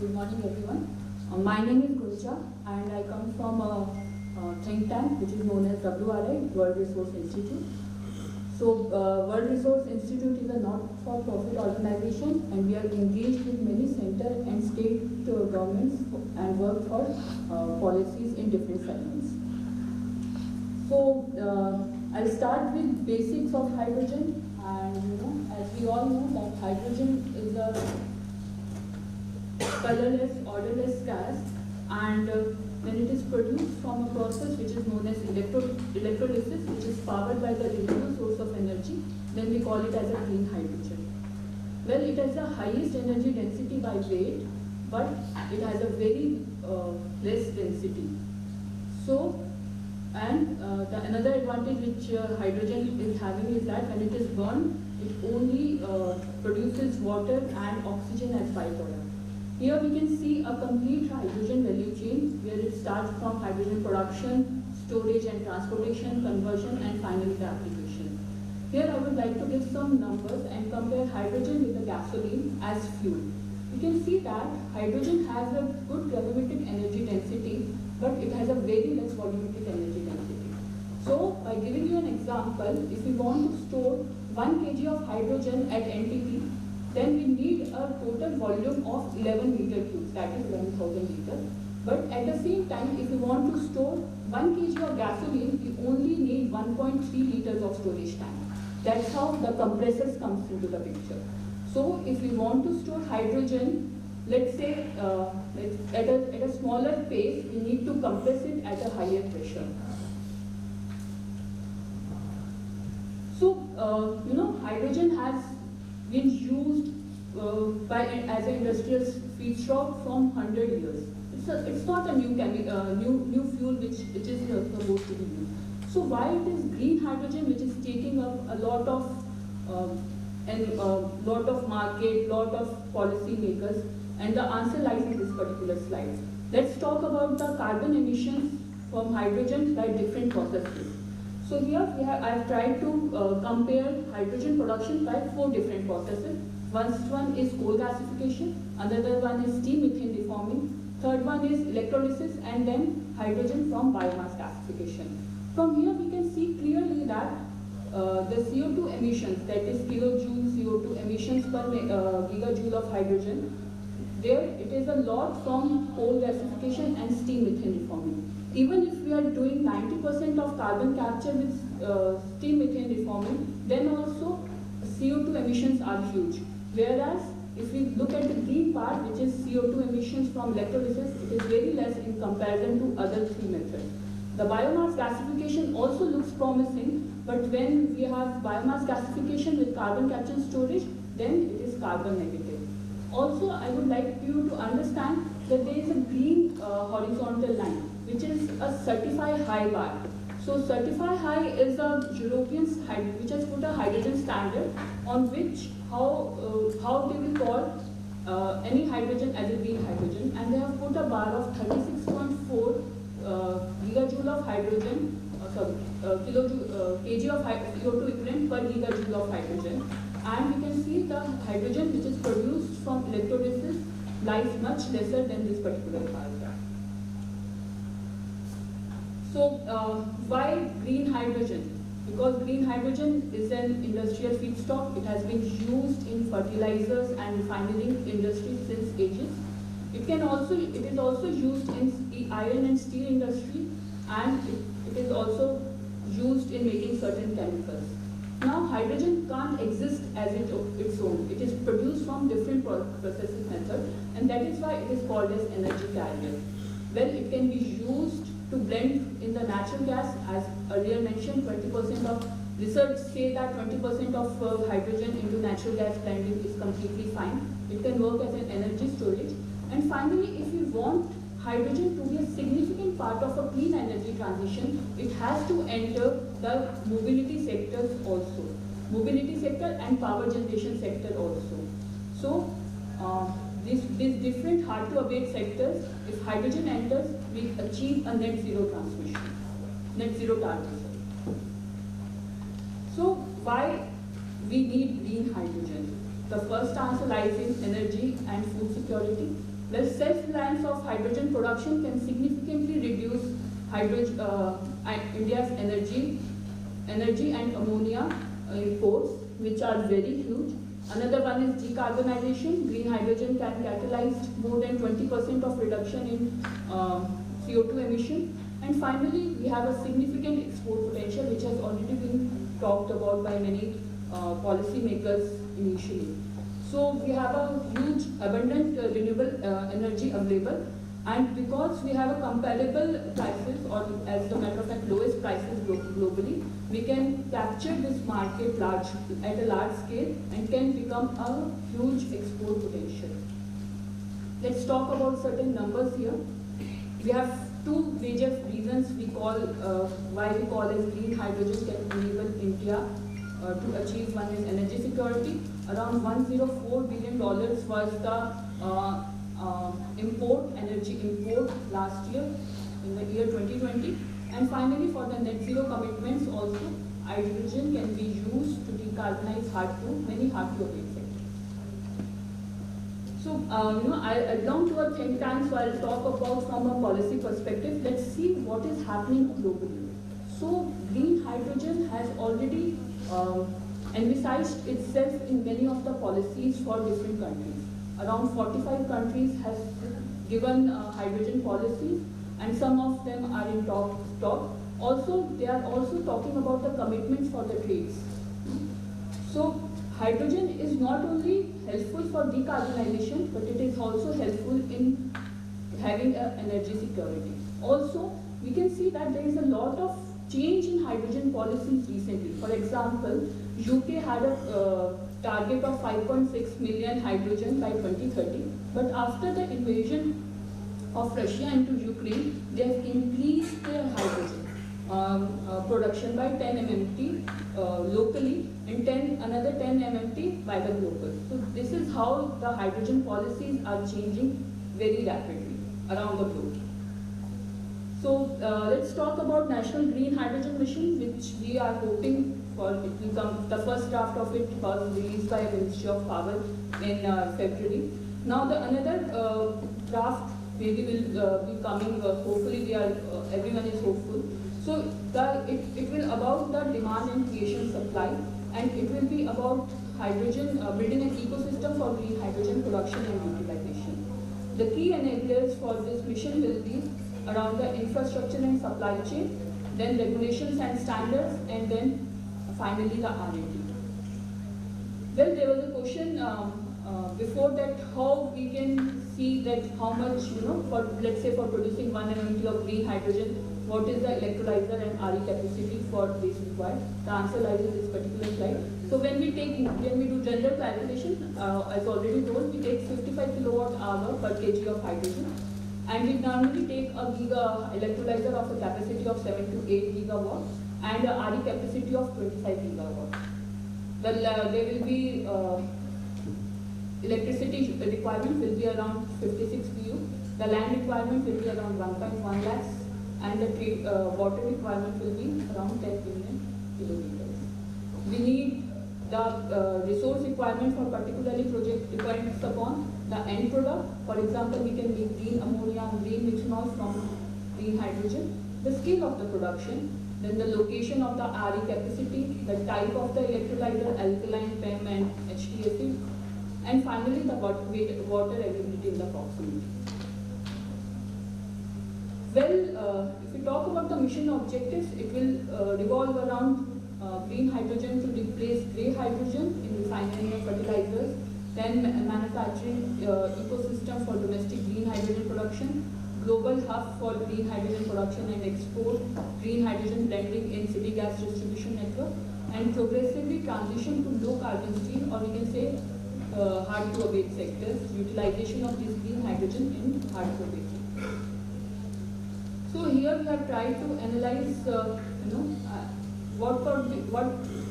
Good morning, everyone. My name is Gunja, and I come from a think tank which is known as WRI, World Resource Institute. So, World Resource Institute is a not-for-profit organization, and we are engaged with many center and state governments and work for policies in different segments. So, I'll start with basics of hydrogen, and as we all know that hydrogen is a colorless, odorless gas, and when it is produced from a process which is known as electrolysis, which is powered by the renewable source of energy, then we call it as a green hydrogen. Well, it has the highest energy density by weight, but it has a very less density. So, and another advantage which hydrogen is having is that when it is burned, it only produces water and oxygen as byproduct. Here we can see a complete hydrogen value chain where it starts from hydrogen production, storage and transportation, conversion, and finally the application. Here I would like to give some numbers and compare hydrogen with the gasoline as fuel. You can see that hydrogen has a good gravimetric energy density, but it has a very less volumetric energy density. So by giving you an example, if we want to store 1 kg of hydrogen at NTP, then we need a total volume of 11 meter cubes, that is 11,000 liters. But at the same time, if we want to store 1 kg of gasoline, we only need 1.3 liters of storage tank. That's how the compressors comes into the picture. So if we want to store hydrogen, let's say at a smaller pace, we need to compress it at a higher pressure. So, hydrogen has been used as an industrial feedstock from 100 years. It's not a new fuel which is supposed to be used. So why it is green hydrogen which is taking up a lot of market, lot of policy makers, and the answer lies in this particular slide. Let's talk about the carbon emissions from hydrogen by different processes. So here I've tried to compare hydrogen production by 4 different processes. First one is coal gasification, another one is steam methane reforming, third one is electrolysis, and then hydrogen from biomass gasification. From here we can see clearly that the CO2 emissions, that is kilojoule CO2 emissions per gigajoule of hydrogen, there it is a lot from coal gasification and steam methane reforming. Even if we are doing 90% of carbon capture with steam methane reforming, then also CO2 emissions are huge. Whereas if we look at the green part, which is CO2 emissions from electrolysis, it is very less in comparison to other 3 methods. The biomass gasification also looks promising, but when we have biomass gasification with carbon capture and storage, then it is carbon negative. Also, I would like you to understand that there is a green horizontal line, which is a certify high bar. So certify high is a European which has put a hydrogen standard on which how they will call any hydrogen as a green hydrogen, and they have put a bar of 36.4 gigajoule of hydrogen, kg of CO2 equivalent per gigajoule of hydrogen. And we can see the hydrogen which is produced from electrolysis lies much lesser than this particular bar. So why green hydrogen? Because green hydrogen is an industrial feedstock. It has been used in fertilizers and refinery industry since ages. It is also used in iron and steel industry, and it is also used in making certain chemicals. Now hydrogen can't exist as its own. It is produced from different processing methods, and that is why it is called as energy carrier. Well, it can be used to blend in the natural gas, as earlier mentioned. 20% of research say that 20% of hydrogen into natural gas blending is completely fine. It can work as an energy storage. And finally, if we want hydrogen to be a significant part of a clean energy transition, it has to enter the mobility sectors also. Mobility sector and power generation sector also. So, these different hard to abate sectors, if hydrogen enters, we achieve a net zero target. So why we need green hydrogen? The first answer lies in energy and food security. Well, self-reliance of hydrogen production can significantly reduce India's energy and ammonia imports, which are very huge. Another one is decarbonization. Green hydrogen can catalyze more than 20% of reduction in CO2 emission. And finally, we have a significant export potential, which has already been talked about by many policymakers initially. So we have a huge, abundant renewable energy available, and because we have a comparable prices, or as a matter of fact, lowest prices globally, we can capture this market at a large scale and can become a huge export potential. Let's talk about certain numbers here. We have two major reasons why we call as green hydrogen can enable India to achieve. One is energy security. Around $104 billion was the energy import last year in the year 2020. And finally, for the net zero commitments also, hydrogen can be used to decarbonize many hard-to-abate sectors. So, I belong to a think tank, so I'll talk about from a policy perspective. Let's see what is happening globally. So, green hydrogen has already envisaged itself in many of the policies for different countries. Around 45 countries has given hydrogen policies, and some of them are in talk. Also, they are also talking about the commitments for the trades. So, hydrogen is not only helpful for decarbonization, but it is also helpful in having energy security. Also, we can see that there is a lot of change in hydrogen policies recently. For example, UK had a target of 5.6 million hydrogen by 2030, but after the invasion of Russia into Ukraine, they have increased their hydrogen production by 10 MMT locally and another 10 MMT by the global. So this is how the hydrogen policies are changing very rapidly around the globe. So let's talk about National Green Hydrogen Mission, which we are hoping for. It will come. The first draft of it was released by Ministry of Power in February. Now the another draft maybe will be coming. Hopefully, everyone is hopeful. So it will about the demand and creation supply, and it will be about hydrogen, building an ecosystem for green hydrogen production and utilization. The key enablers for this mission will be around the infrastructure and supply chain, then regulations and standards, and then finally the R&D. Well, there was a question before that how we can see that how much, for let's say for producing 1 MMT of green hydrogen, what is the electrolyzer and RE capacity for this required? The answer lies in this particular slide. So when we do general calculation, as already told, we take 55 kilowatt hour per kg of hydrogen, and we normally take a electrolyzer of a capacity of 7 to 8 gigawatt and a RE capacity of 25 gigawatt. Well, there will be electricity requirement will be around 56 PU. The land requirement will be around 1.1 lakhs, and the water requirement will be around 10 billion kiloliters. We need the resource requirement for particularly project depends upon the end product. For example, we can make green ammonia and green methanol from green hydrogen. The scale of the production, then the location of the RE capacity, the type of the electrolyzer, alkaline, PEM and HTFE, and finally the water availability in the proximity. Well, if we talk about the mission objectives, it will revolve around green hydrogen to replace grey hydrogen in refinery and fertilizers, then manufacturing ecosystem for domestic green hydrogen production, global hub for green hydrogen production and export, green hydrogen blending in city gas distribution network, and progressively transition to low carbon steel, or we can say hard to abate sectors, utilization of this green hydrogen in hard to abate. So here we have tried to analyze,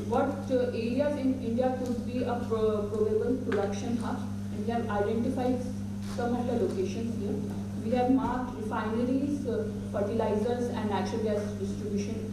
what areas in India could be a probable production hub, and we have identified some of the locations here. We have marked refineries, fertilizers, and natural gas distribution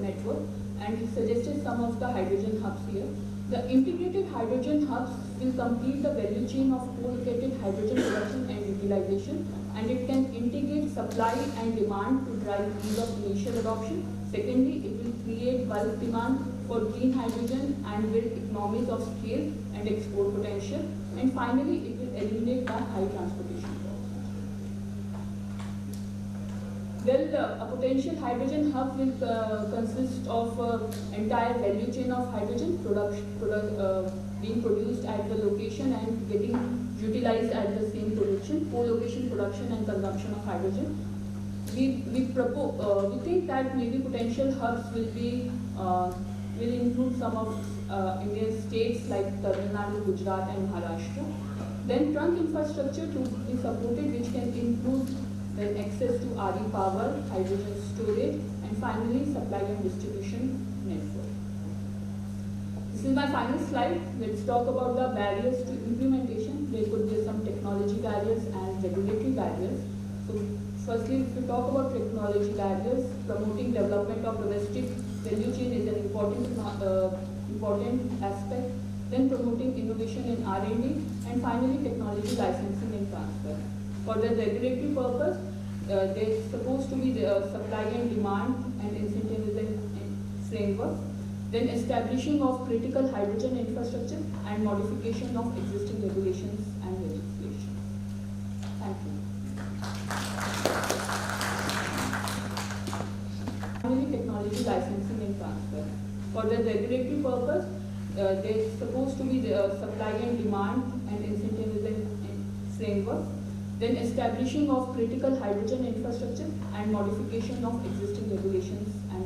network, and suggested some of the hydrogen hubs here. The integrated hydrogen hubs will complete the value chain of co-located hydrogen production and utilization, and it can integrate supply and demand to drive ease of initial adoption. Secondly, it will create bulk demand for green hydrogen and build economies of scale and export potential. And finally, it will eliminate the high transportation costs. Well, a potential hydrogen hub will consist of entire value chain of hydrogen being produced at the location and getting utilized at the same production, co-location production and consumption of hydrogen. We think that maybe potential hubs will include some of Indian states like Tamil Nadu, Gujarat and Maharashtra. Then trunk infrastructure to be supported, which can include then access to RE power, hydrogen storage, and finally supply and distribution network. This is my final slide. Let's talk about the barriers to implementation. There could be some technology barriers and regulatory barriers. So firstly, if we talk about technology barriers, promoting development of domestic value chain is an important aspect. Then promoting innovation in R&D, and finally technology licensing and transfer. For the regulatory purpose, there's supposed to be the supply and demand and incentive framework. Then establishing of critical hydrogen infrastructure and modification of existing regulations and legislation. Thank you. Finally, technology licensing and transfer. For the regulatory purpose, there's supposed to be the supply and demand and incentive framework. Then establishing of critical hydrogen infrastructure and modification of existing regulations and